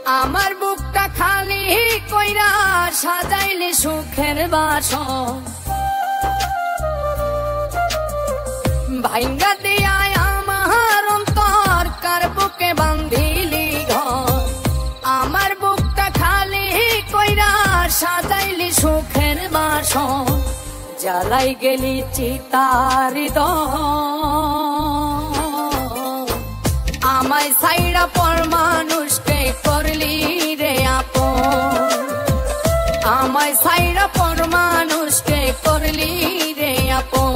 আমার বুকটা খালি কইরা সাজাইলে সুখের বাসন, ভাইঙ্গা দিয়া আমার অন্তর কার বুকে বান্ধিলি ঘর। আমার বুকটা খালি কইরা সাজাইলি সুখের বাসন, জ্বালাই গেলি চিতার হৃদয়। আমায় ছাইড়া পর মানুষকে করলি রে আপন, আমায় ছাইড়া পর মানুষকে করলি রে আপন।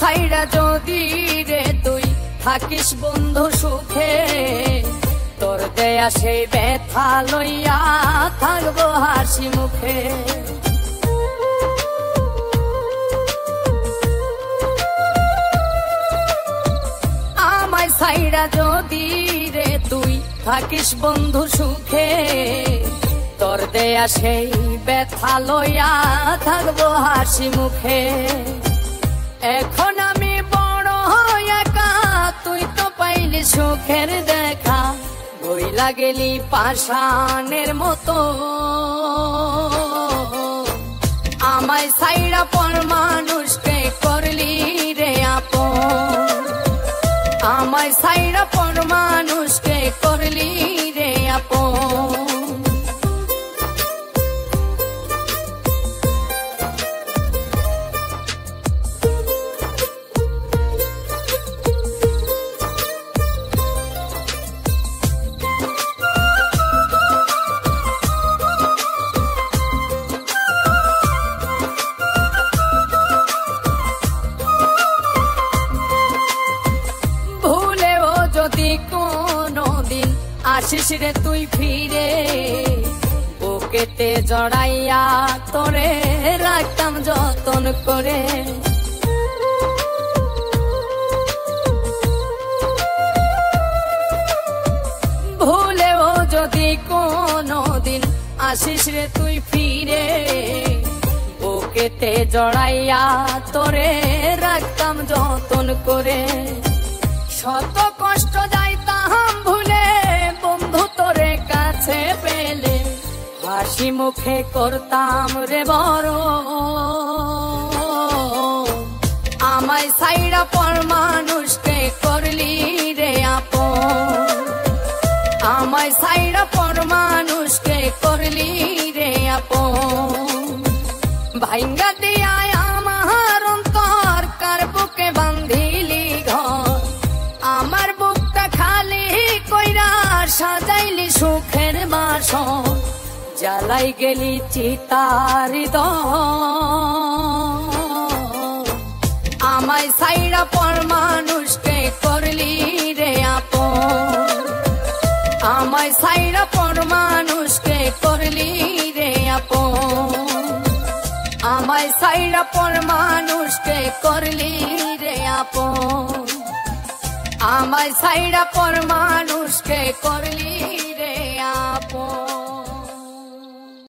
ছাইড়া যদি রে তুই থাকিস বন্ধু সুখে, তোর দেয়া সেই ব্যথা লইয়া থাকবো হাসি মুখে। আমায় ছাইড়া যদি রে তুই থাকিস বন্ধু সুখে, তোর দেয়া সেই ব্যথা লইয়া থাকবো হাসি মুখে। এখন আমি বড় একা, তুই তো পাইলি সুখের দেখা, বইলা গেলি পাষাণের মতো। আমায় ছাইড়া পর মানুষকে করলি রে আপন, আমায় ছাইড়া পর মানুষকে করলি রে আপন। যদি কোনদিন আসিস রে তুই ফিরে, বুকেতে জড়াইয়া তোরে রাখতাম যতন করে। ভুলেও যদি কোনদিন আসিস রে তুই ফিরে, বুকেতে জড়াইয়া তোরে রাখতাম যতন করে। শত কষ্ট যাইতাম ভুলে বন্ধু তোরে কাছে পেলে, হাসি মুখে করতাম রে বড়। আমায় ছাইড়া পর মানুষকে করলি রে আপন, আমায় ছাইড়া পর মানুষকে করলি রে আপন। ভাইঙ্গা দিয়া আমার অন্তর কার বুকে বান্ধিলি ঘর। আমার বুকটা খালি কইরা সাজাইলি সুখের বাসন, জ্বালাই গেলি চিতার হৃদয়। আমায় ছাইড়া পর মানুষকে করলি রে আপন, আমায় ছাইড়া পর মানুষকে করলি রে আপন। আমায় ছাইড়া পর মানুষকে করলি রে আপন, আমায় ছাইড়া পর মানুষকে করলি।